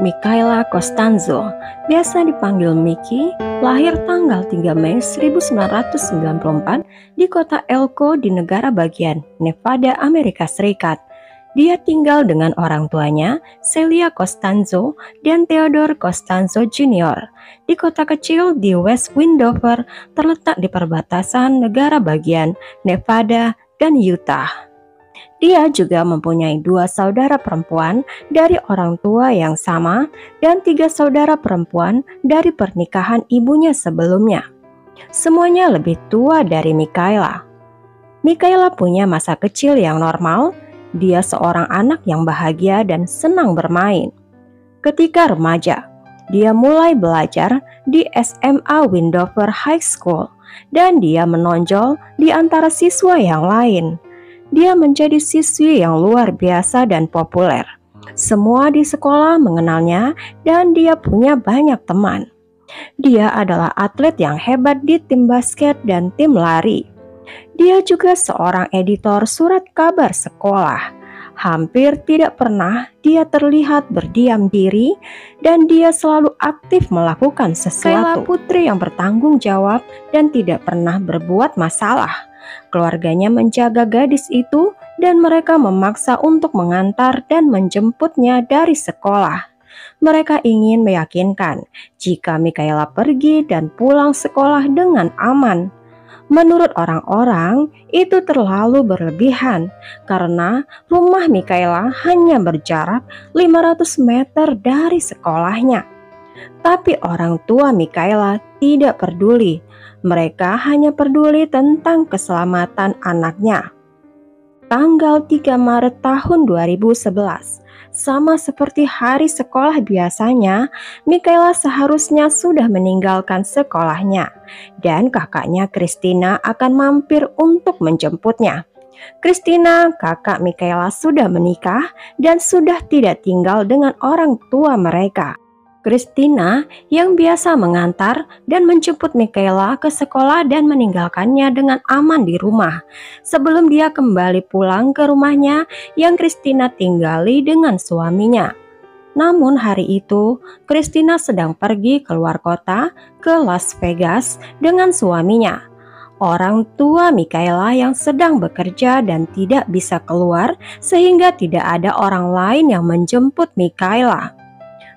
Michaela Costanzo, biasa dipanggil Miki, lahir tanggal 3 Mei 1994 di kota Elko di negara bagian Nevada, Amerika Serikat. Dia tinggal dengan orang tuanya, Celia Costanzo dan Theodore Costanzo Jr. di kota kecil di West Windover, terletak di perbatasan negara bagian Nevada dan Utah. Dia juga mempunyai 2 saudara perempuan dari orang tua yang sama dan 3 saudara perempuan dari pernikahan ibunya sebelumnya. Semuanya lebih tua dari Michaela. Michaela punya masa kecil yang normal. Dia seorang anak yang bahagia dan senang bermain. Ketika remaja, dia mulai belajar di SMA Windover High School dan dia menonjol di antara siswa yang lain. Dia menjadi siswi yang luar biasa dan populer. Semua di sekolah mengenalnya dan dia punya banyak teman. Dia adalah atlet yang hebat di tim basket dan tim lari. Dia juga seorang editor surat kabar sekolah. Hampir tidak pernah dia terlihat berdiam diri dan dia selalu aktif melakukan sesuatu. Michaela putri yang bertanggung jawab dan tidak pernah berbuat masalah. Keluarganya menjaga gadis itu dan mereka memaksa untuk mengantar dan menjemputnya dari sekolah. Mereka ingin meyakinkan jika Michaela pergi dan pulang sekolah dengan aman. Menurut orang-orang, itu terlalu berlebihan karena rumah Michaela hanya berjarak 500 meter dari sekolahnya. Tapi orang tua Michaela tidak peduli. Mereka hanya peduli tentang keselamatan anaknya. Tanggal 3 Maret tahun 2011, sama seperti hari sekolah biasanya, Michaela seharusnya sudah meninggalkan sekolahnya dan kakaknya Christina akan mampir untuk menjemputnya. Christina, kakak Michaela, sudah menikah dan sudah tidak tinggal dengan orang tua mereka. Christina yang biasa mengantar dan menjemput Michaela ke sekolah dan meninggalkannya dengan aman di rumah sebelum dia kembali pulang ke rumahnya yang Christina tinggali dengan suaminya. Namun hari itu, Christina sedang pergi keluar kota ke Las Vegas dengan suaminya. Orang tua Michaela yang sedang bekerja dan tidak bisa keluar sehingga tidak ada orang lain yang menjemput Michaela.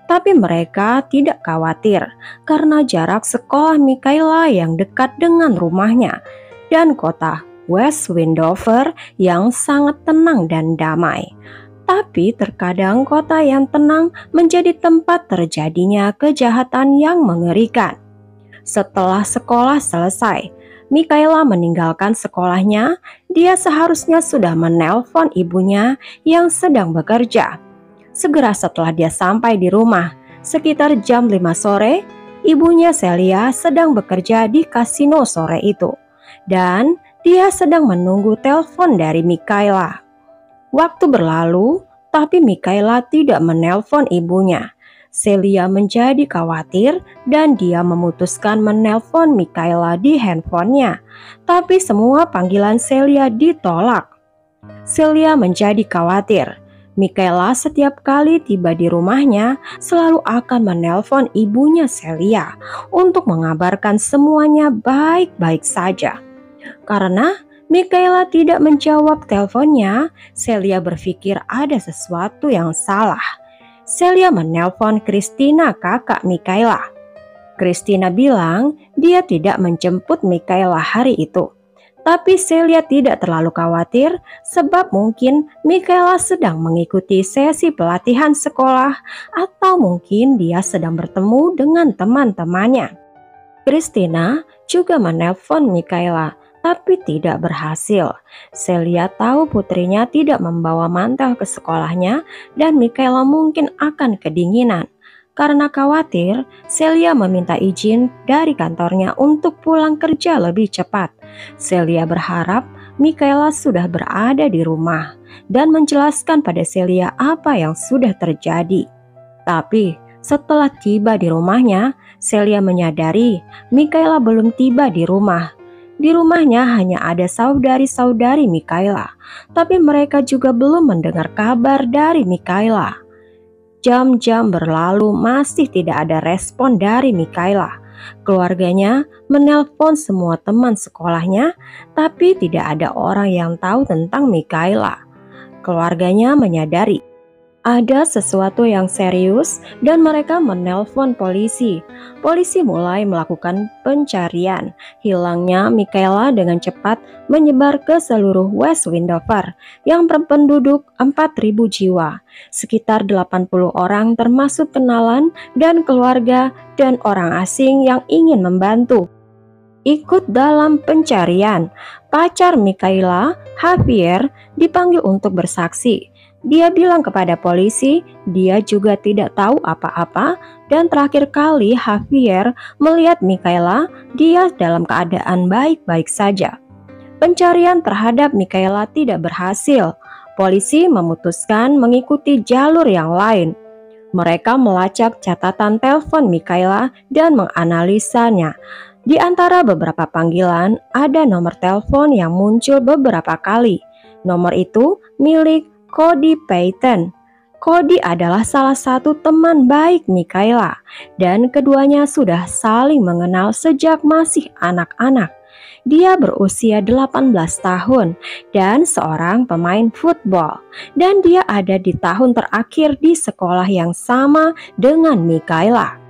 Tapi mereka tidak khawatir karena jarak sekolah Michaela yang dekat dengan rumahnya dan kota West Windover yang sangat tenang dan damai. Tapi terkadang kota yang tenang menjadi tempat terjadinya kejahatan yang mengerikan. Setelah sekolah selesai, Michaela meninggalkan sekolahnya. Dia seharusnya sudah menelpon ibunya yang sedang bekerja. Segera setelah dia sampai di rumah, sekitar jam 5 sore, ibunya Celia sedang bekerja di kasino sore itu. Dan dia sedang menunggu telepon dari Michaela. Waktu berlalu, tapi Michaela tidak menelpon ibunya. Celia menjadi khawatir dan dia memutuskan menelpon Michaela di handphonenya. Tapi semua panggilan Celia ditolak. Celia menjadi khawatir. Michaela setiap kali tiba di rumahnya selalu akan menelpon ibunya Celia untuk mengabarkan semuanya baik-baik saja. Karena Michaela tidak menjawab teleponnya, Celia berpikir ada sesuatu yang salah. Celia menelpon Christina, kakak Michaela. Christina bilang dia tidak menjemput Michaela hari itu. Tapi Celia tidak terlalu khawatir sebab mungkin Michaela sedang mengikuti sesi pelatihan sekolah atau mungkin dia sedang bertemu dengan teman-temannya. Christina juga menelpon Michaela tapi tidak berhasil. Celia tahu putrinya tidak membawa mantel ke sekolahnya dan Michaela mungkin akan kedinginan. Karena khawatir, Celia meminta izin dari kantornya untuk pulang kerja lebih cepat. Celia berharap Michaela sudah berada di rumah dan menjelaskan pada Celia apa yang sudah terjadi. Tapi setelah tiba di rumahnya, Celia menyadari Michaela belum tiba di rumah. Di rumahnya hanya ada saudari-saudari Michaela, tapi mereka juga belum mendengar kabar dari Michaela. Jam-jam berlalu masih tidak ada respon dari Mikaela. Keluarganya menelpon semua teman sekolahnya, tapi tidak ada orang yang tahu tentang Mikaela. Keluarganya menyadari ada sesuatu yang serius dan mereka menelpon polisi. Polisi mulai melakukan pencarian. Hilangnya Mikaela dengan cepat menyebar ke seluruh West Windover yang berpenduduk 4.000 jiwa. Sekitar 80 orang termasuk kenalan dan keluarga dan orang asing yang ingin membantu ikut dalam pencarian. Pacar Mikaela, Javier, dipanggil untuk bersaksi. Dia bilang kepada polisi dia juga tidak tahu apa-apa dan terakhir kali Javier melihat Mikaela, dia dalam keadaan baik-baik saja. Pencarian terhadap Mikaela tidak berhasil. Polisi memutuskan mengikuti jalur yang lain. Mereka melacak catatan telepon Mikaela dan menganalisanya. Di antara beberapa panggilan, ada nomor telepon yang muncul beberapa kali. Nomor itu milik Cody Payton. Cody adalah salah satu teman baik Mikaela dan keduanya sudah saling mengenal sejak masih anak-anak. Dia berusia 18 tahun dan seorang pemain football dan dia ada di tahun terakhir di sekolah yang sama dengan Mikaela.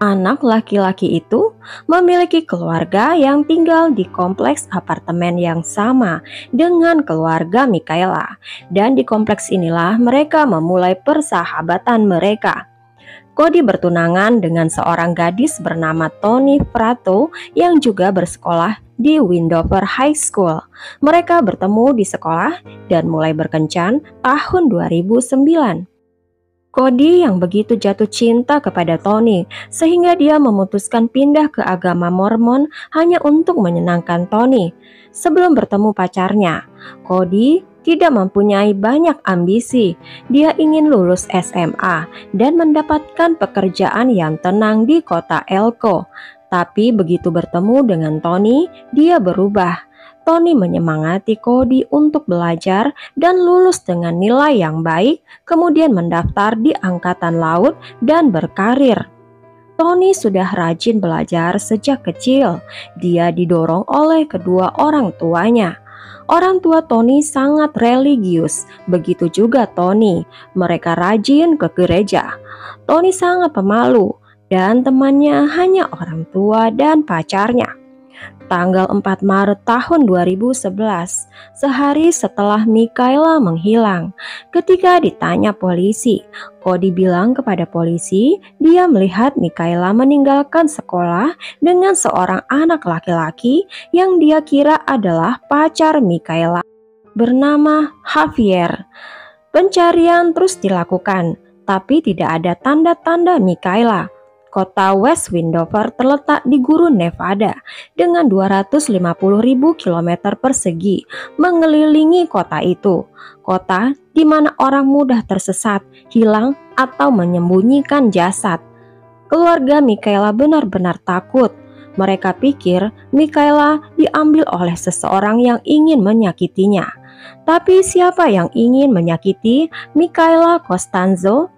Anak laki-laki itu memiliki keluarga yang tinggal di kompleks apartemen yang sama dengan keluarga Mikaela, dan di kompleks inilah mereka memulai persahabatan mereka. Cody bertunangan dengan seorang gadis bernama Toni Prato yang juga bersekolah di Windover High School. Mereka bertemu di sekolah dan mulai berkencan tahun 2009. Cody yang begitu jatuh cinta kepada Toni sehingga dia memutuskan pindah ke agama Mormon hanya untuk menyenangkan Toni. Sebelum bertemu pacarnya, Cody tidak mempunyai banyak ambisi. Dia ingin lulus SMA dan mendapatkan pekerjaan yang tenang di kota Elko. Tapi begitu bertemu dengan Toni, dia berubah. Toni menyemangati Cody untuk belajar dan lulus dengan nilai yang baik, kemudian mendaftar di Angkatan Laut dan berkarir. Toni sudah rajin belajar sejak kecil. Dia didorong oleh kedua orang tuanya. Orang tua Toni sangat religius, begitu juga Toni. Mereka rajin ke gereja. Toni sangat pemalu dan temannya hanya orang tua dan pacarnya. Tanggal 4 Maret tahun 2011, sehari setelah Mikaela menghilang. Ketika ditanya polisi, Cody bilang kepada polisi dia melihat Mikaela meninggalkan sekolah dengan seorang anak laki-laki yang dia kira adalah pacar Mikaela bernama Javier. Pencarian terus dilakukan, tapi tidak ada tanda-tanda Mikaela. Kota West Windover terletak di gurun Nevada dengan 250.000 km persegi mengelilingi kota itu. Kota di mana orang mudah tersesat, hilang, atau menyembunyikan jasad. Keluarga Mikaela benar-benar takut. Mereka pikir Mikaela diambil oleh seseorang yang ingin menyakitinya. Tapi siapa yang ingin menyakiti Mikaela Costanzo?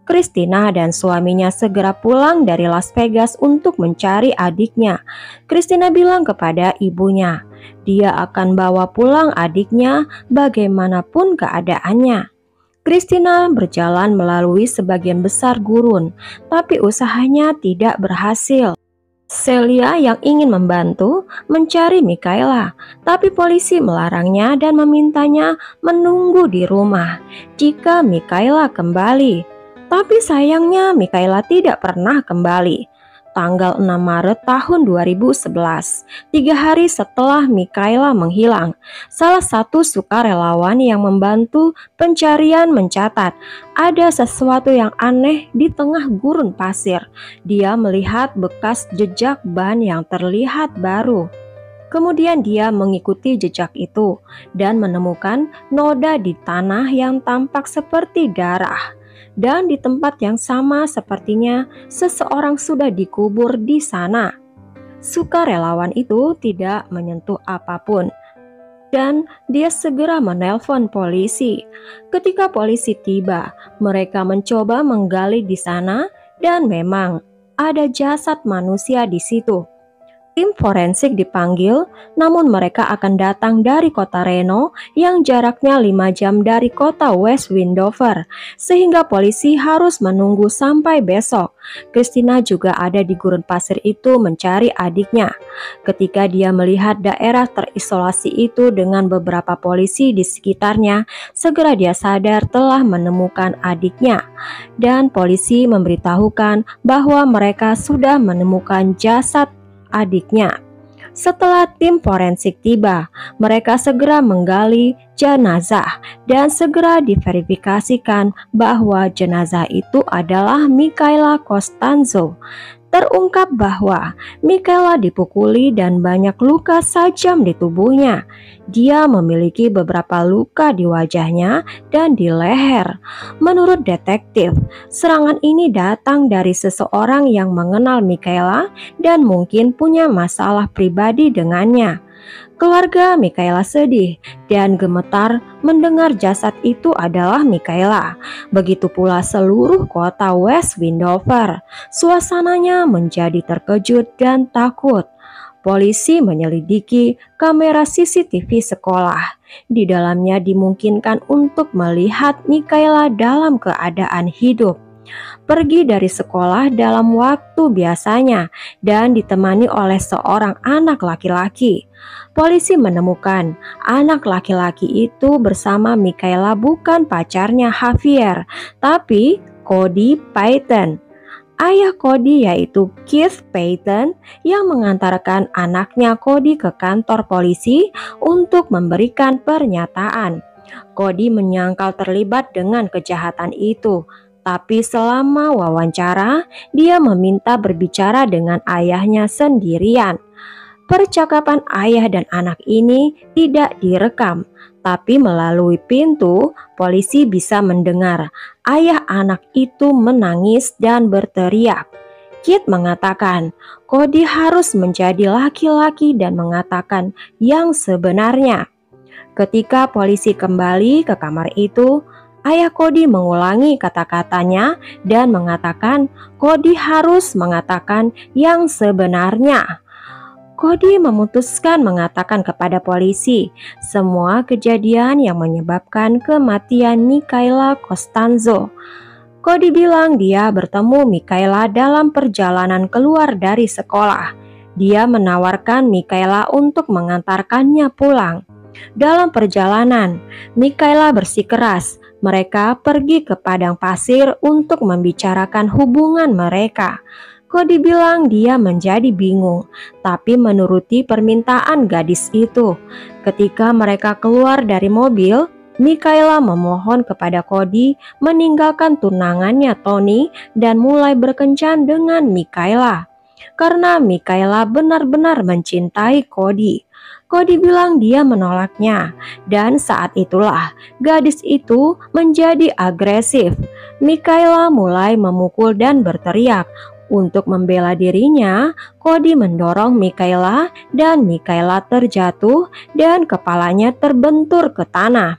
Christina dan suaminya segera pulang dari Las Vegas untuk mencari adiknya. Christina bilang kepada ibunya, dia akan bawa pulang adiknya bagaimanapun keadaannya. Christina berjalan melalui sebagian besar gurun, tapi usahanya tidak berhasil. Celia yang ingin membantu mencari Mikaela, tapi polisi melarangnya dan memintanya menunggu di rumah jika Mikaela kembali. Tapi sayangnya Mikaela tidak pernah kembali. Tanggal 6 Maret tahun 2011, 3 hari setelah Mikaela menghilang, salah satu sukarelawan yang membantu pencarian mencatat ada sesuatu yang aneh di tengah gurun pasir. Dia melihat bekas jejak ban yang terlihat baru. Kemudian dia mengikuti jejak itu dan menemukan noda di tanah yang tampak seperti darah. Dan di tempat yang sama sepertinya seseorang sudah dikubur di sana. Sukarelawan itu tidak menyentuh apapun. dan dia segera menelpon polisi. Ketika polisi tiba, mereka mencoba menggali di sana dan memang ada jasad manusia di situ. Tim forensik dipanggil, namun mereka akan datang dari kota Reno yang jaraknya 5 jam dari kota West Windover, sehingga polisi harus menunggu sampai besok. Christina juga ada di gurun pasir itu mencari adiknya. Ketika dia melihat daerah terisolasi itu dengan beberapa polisi di sekitarnya, segera dia sadar telah menemukan adiknya. Dan polisi memberitahukan bahwa mereka sudah menemukan jasad adiknya. Setelah tim forensik tiba, mereka segera menggali jenazah dan segera diverifikasikan bahwa jenazah itu adalah Michaela Costanzo. Terungkap bahwa Michaela dipukuli dan banyak luka tajam di tubuhnya. Dia memiliki beberapa luka di wajahnya dan di leher. Menurut detektif, serangan ini datang dari seseorang yang mengenal Michaela dan mungkin punya masalah pribadi dengannya. Keluarga Michaela sedih dan gemetar mendengar jasad itu adalah Michaela. Begitu pula seluruh kota West Windover. Suasananya menjadi terkejut dan takut. Polisi menyelidiki kamera CCTV sekolah. Di dalamnya dimungkinkan untuk melihat Michaela dalam keadaan hidup. Pergi dari sekolah dalam waktu biasanya dan ditemani oleh seorang anak laki-laki. Polisi menemukan anak laki-laki itu bersama Michaela bukan pacarnya Javier, tapi Cody Payton. Ayah Cody yaitu Keith Payton yang mengantarkan anaknya Cody ke kantor polisi untuk memberikan pernyataan. Cody menyangkal terlibat dengan kejahatan itu. Tapi selama wawancara, dia meminta berbicara dengan ayahnya sendirian. Percakapan ayah dan anak ini tidak direkam, tapi melalui pintu, polisi bisa mendengar ayah anak itu menangis dan berteriak. Kit mengatakan, Cody harus menjadi laki-laki dan mengatakan yang sebenarnya. Ketika polisi kembali ke kamar itu, ayah Cody mengulangi kata-katanya dan mengatakan Cody harus mengatakan yang sebenarnya. Cody memutuskan mengatakan kepada polisi semua kejadian yang menyebabkan kematian Michaela Costanzo. Cody bilang dia bertemu Michaela dalam perjalanan keluar dari sekolah. Dia menawarkan Michaela untuk mengantarkannya pulang. Dalam perjalanan, Michaela bersikeras. Mereka pergi ke padang pasir untuk membicarakan hubungan mereka. Cody bilang dia menjadi bingung, tapi menuruti permintaan gadis itu. Ketika mereka keluar dari mobil, Michaela memohon kepada Cody meninggalkan tunangannya Tony dan mulai berkencan dengan Michaela. Karena Michaela benar-benar mencintai Cody. Cody bilang dia menolaknya, dan saat itulah gadis itu menjadi agresif. Michaela mulai memukul dan berteriak. Untuk membela dirinya, Cody mendorong Michaela dan Michaela terjatuh dan kepalanya terbentur ke tanah.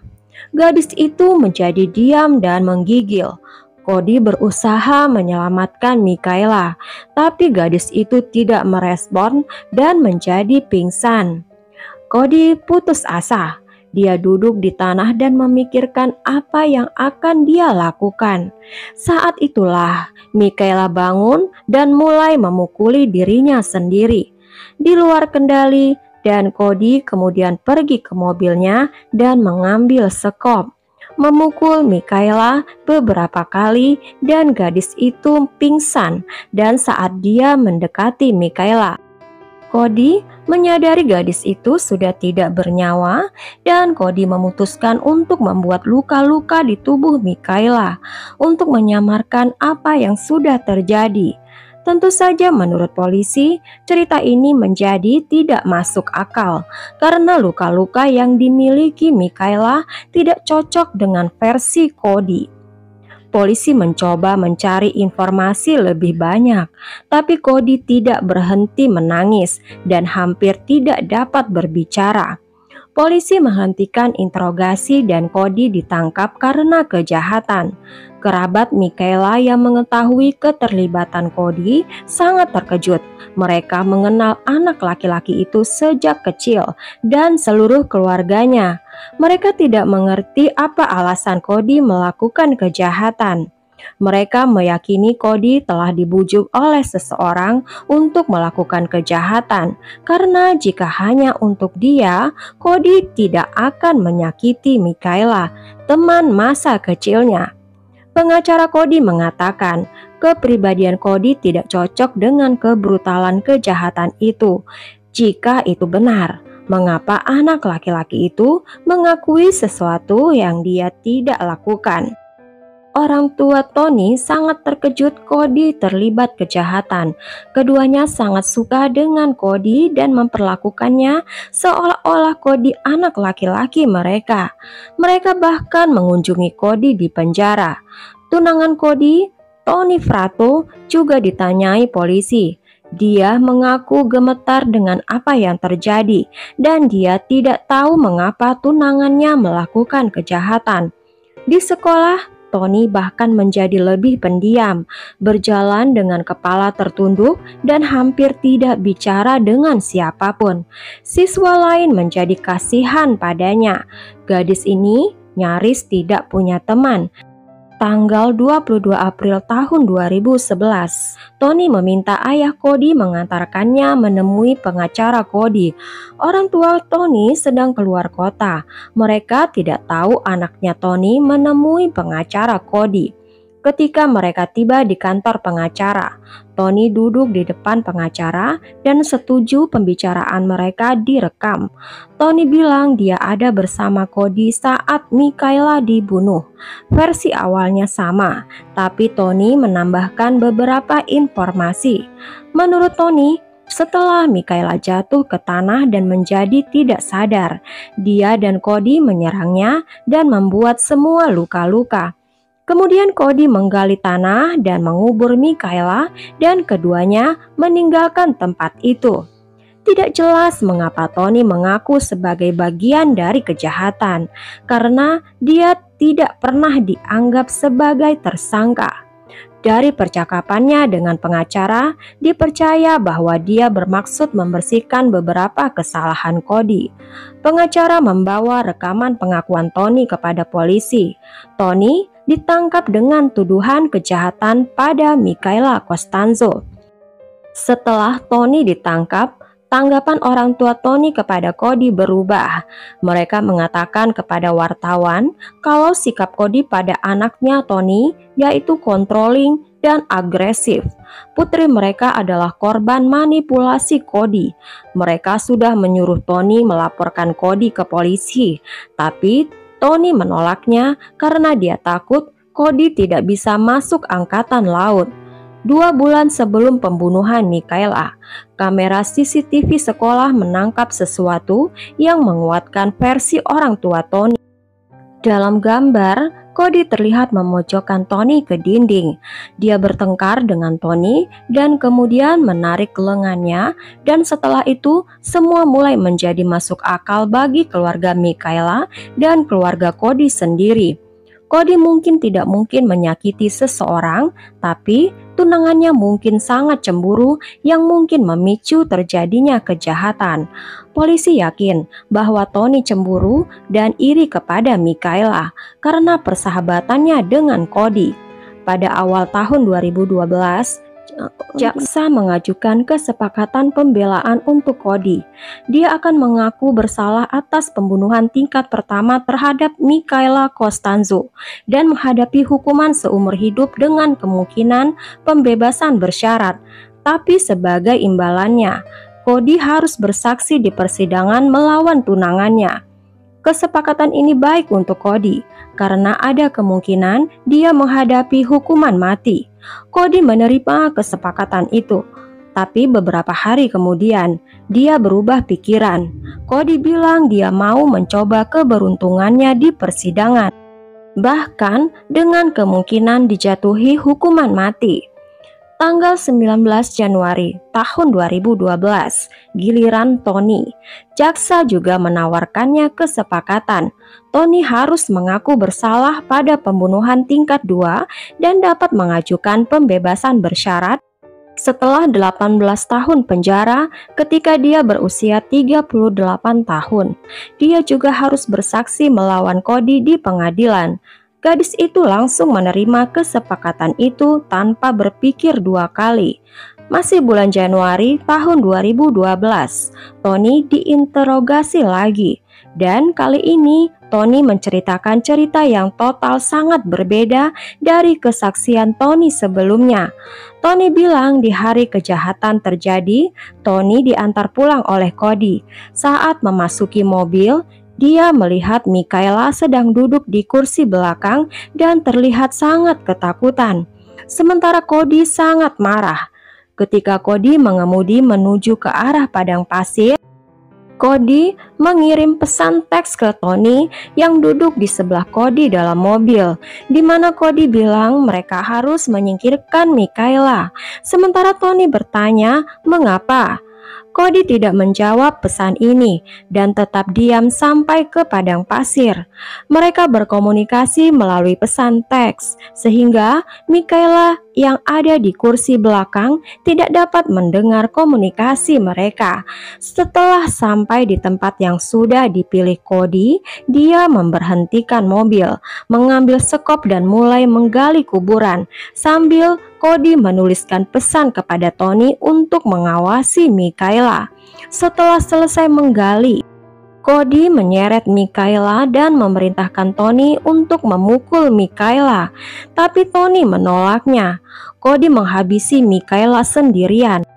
Gadis itu menjadi diam dan menggigil. Cody berusaha menyelamatkan Michaela, tapi gadis itu tidak merespon dan menjadi pingsan. Cody putus asa. Dia duduk di tanah dan memikirkan apa yang akan dia lakukan. Saat itulah Michaela bangun dan mulai memukuli dirinya sendiri. Di luar kendali, dan Cody kemudian pergi ke mobilnya dan mengambil sekop. Memukul Michaela beberapa kali dan gadis itu pingsan dan saat dia mendekati Michaela. Cody menyadari gadis itu sudah tidak bernyawa dan Cody memutuskan untuk membuat luka-luka di tubuh Michaela untuk menyamarkan apa yang sudah terjadi. Tentu saja menurut polisi, cerita ini menjadi tidak masuk akal karena luka-luka yang dimiliki Michaela tidak cocok dengan versi Cody. Polisi mencoba mencari informasi lebih banyak, tapi Cody tidak berhenti menangis dan hampir tidak dapat berbicara. Polisi menghentikan interogasi dan Cody ditangkap karena kejahatan. Kerabat Michaela yang mengetahui keterlibatan Cody sangat terkejut. Mereka mengenal anak laki-laki itu sejak kecil dan seluruh keluarganya. Mereka tidak mengerti apa alasan Cody melakukan kejahatan. Mereka meyakini Cody telah dibujuk oleh seseorang untuk melakukan kejahatan, karena jika hanya untuk dia, Cody tidak akan menyakiti Michaela, teman masa kecilnya. Pengacara Cody mengatakan kepribadian Cody tidak cocok dengan kebrutalan kejahatan itu. Jika itu benar, mengapa anak laki-laki itu mengakui sesuatu yang dia tidak lakukan? Orang tua Tony sangat terkejut Cody terlibat kejahatan. Keduanya sangat suka dengan Cody dan memperlakukannya seolah-olah Cody anak laki-laki mereka. Mereka bahkan mengunjungi Cody di penjara. Tunangan Cody, Tony Fratto, juga ditanyai polisi. Dia mengaku gemetar dengan apa yang terjadi dan dia tidak tahu mengapa tunangannya melakukan kejahatan. Di sekolah, Tony bahkan menjadi lebih pendiam, berjalan dengan kepala tertunduk dan hampir tidak bicara dengan siapapun. Siswa lain menjadi kasihan padanya. Gadis ini nyaris tidak punya teman. Tanggal 22 April tahun 2011, Tony meminta ayah Cody mengantarkannya menemui pengacara Cody. Orang tua Tony sedang keluar kota. Mereka tidak tahu anaknya Tony menemui pengacara Cody. Ketika mereka tiba di kantor pengacara, Tony duduk di depan pengacara dan setuju pembicaraan mereka direkam. Tony bilang dia ada bersama Cody saat Michaela dibunuh. Versi awalnya sama, tapi Tony menambahkan beberapa informasi. Menurut Tony, setelah Michaela jatuh ke tanah dan menjadi tidak sadar, dia dan Cody menyerangnya dan membuat semua luka-luka. Kemudian Cody menggali tanah dan mengubur Michaela dan keduanya meninggalkan tempat itu. Tidak jelas mengapa Tony mengaku sebagai bagian dari kejahatan, karena dia tidak pernah dianggap sebagai tersangka. Dari percakapannya dengan pengacara, dipercaya bahwa dia bermaksud membersihkan beberapa kesalahan Cody. Pengacara membawa rekaman pengakuan Tony kepada polisi. Tony ditangkap dengan tuduhan kejahatan pada Michaela Costanzo. Setelah Tony ditangkap, tanggapan orang tua Tony kepada Cody berubah. Mereka mengatakan kepada wartawan kalau sikap Cody pada anaknya Tony yaitu controlling dan agresif. Putri mereka adalah korban manipulasi Cody. Mereka sudah menyuruh Tony melaporkan Cody ke polisi, tapi Tony menolaknya karena dia takut Cody tidak bisa masuk angkatan laut. 2 bulan sebelum pembunuhan Michaela, kamera CCTV sekolah menangkap sesuatu yang menguatkan versi orang tua Tony. Dalam gambar, Cody terlihat memojokkan Tony ke dinding. Dia bertengkar dengan Tony dan kemudian menarik lengannya, dan setelah itu semua mulai menjadi masuk akal bagi keluarga Michaela dan keluarga Cody sendiri. Cody mungkin tidak mungkin menyakiti seseorang, tapi tunangannya mungkin sangat cemburu yang mungkin memicu terjadinya kejahatan. Polisi yakin bahwa Tony cemburu dan iri kepada Michaela karena persahabatannya dengan Cody. Pada awal tahun 2012, jaksa mengajukan kesepakatan pembelaan untuk Cody. Dia akan mengaku bersalah atas pembunuhan tingkat pertama terhadap Michaela Costanzo dan menghadapi hukuman seumur hidup dengan kemungkinan pembebasan bersyarat. Tapi sebagai imbalannya, Cody harus bersaksi di persidangan melawan tunangannya. Kesepakatan ini baik untuk Cody karena ada kemungkinan dia menghadapi hukuman mati. Cody menerima kesepakatan itu, tapi beberapa hari kemudian dia berubah pikiran. Cody bilang dia mau mencoba keberuntungannya di persidangan, bahkan dengan kemungkinan dijatuhi hukuman mati. Tanggal 19 Januari tahun 2012, giliran Tony. Jaksa juga menawarkannya kesepakatan. Tony harus mengaku bersalah pada pembunuhan tingkat 2 dan dapat mengajukan pembebasan bersyarat setelah 18 tahun penjara ketika dia berusia 38 tahun. Dia juga harus bersaksi melawan Cody di pengadilan. Gadis itu langsung menerima kesepakatan itu tanpa berpikir dua kali. Masih bulan Januari tahun 2012, Tony diinterogasi lagi. Dan kali ini Tony menceritakan cerita yang total sangat berbeda dari kesaksian Tony sebelumnya. Tony bilang di hari kejahatan terjadi, Tony diantar pulang oleh Cody. Saat memasuki mobil, dia melihat Michaela sedang duduk di kursi belakang dan terlihat sangat ketakutan. Sementara Cody sangat marah. Ketika Cody mengemudi menuju ke arah padang pasir, Cody mengirim pesan teks ke Tony yang duduk di sebelah Cody dalam mobil, di mana Cody bilang mereka harus menyingkirkan Michaela. Sementara Tony bertanya, "Mengapa?" Cody tidak menjawab pesan ini dan tetap diam sampai ke padang pasir. Mereka berkomunikasi melalui pesan teks, sehingga Michaela yang ada di kursi belakang tidak dapat mendengar komunikasi mereka. Setelah sampai di tempat yang sudah dipilih Cody, dia memberhentikan mobil, mengambil sekop dan mulai menggali kuburan, sambil Cody menuliskan pesan kepada Tony untuk mengawasi Michaela. Setelah selesai menggali, Cody menyeret Michaela dan memerintahkan Tony untuk memukul Michaela, tapi Tony menolaknya. Cody menghabisi Michaela sendirian.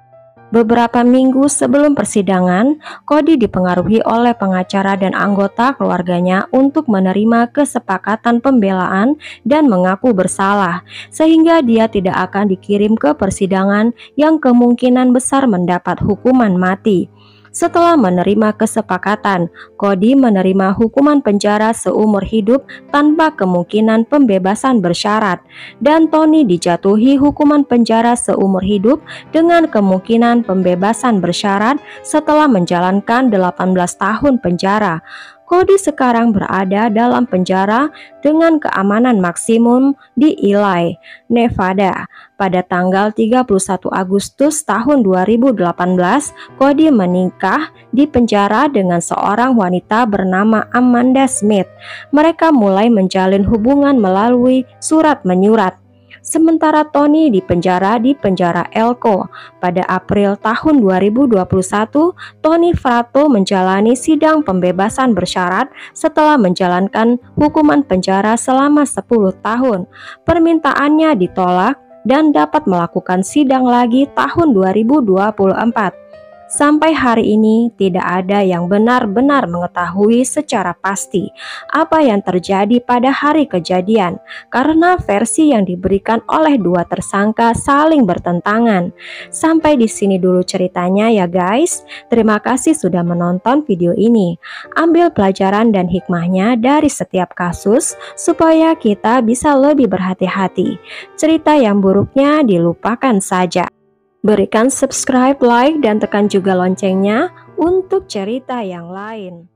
Beberapa minggu sebelum persidangan, Cody dipengaruhi oleh pengacara dan anggota keluarganya untuk menerima kesepakatan pembelaan dan mengaku bersalah, sehingga dia tidak akan dikirim ke persidangan yang kemungkinan besar mendapat hukuman mati. Setelah menerima kesepakatan, Cody menerima hukuman penjara seumur hidup tanpa kemungkinan pembebasan bersyarat, dan Tony dijatuhi hukuman penjara seumur hidup dengan kemungkinan pembebasan bersyarat setelah menjalankan 18 tahun penjara. Cody sekarang berada dalam penjara dengan keamanan maksimum di Ely, Nevada. Pada tanggal 31 Agustus tahun 2018, Cody menikah di penjara dengan seorang wanita bernama Amanda Smith. Mereka mulai menjalin hubungan melalui surat menyurat. Sementara Tony di penjara Elko. Pada April tahun 2021, Tony Fratto menjalani sidang pembebasan bersyarat setelah menjalankan hukuman penjara selama 10 tahun. Permintaannya ditolak dan dapat melakukan sidang lagi tahun 2024. Sampai hari ini tidak ada yang benar-benar mengetahui secara pasti apa yang terjadi pada hari kejadian, karena versi yang diberikan oleh dua tersangka saling bertentangan. Sampai di sini dulu ceritanya ya guys. Terima kasih sudah menonton video ini. Ambil pelajaran dan hikmahnya dari setiap kasus supaya kita bisa lebih berhati-hati. Cerita yang buruknya dilupakan saja. Berikan subscribe, like, dan tekan juga loncengnya untuk cerita yang lain.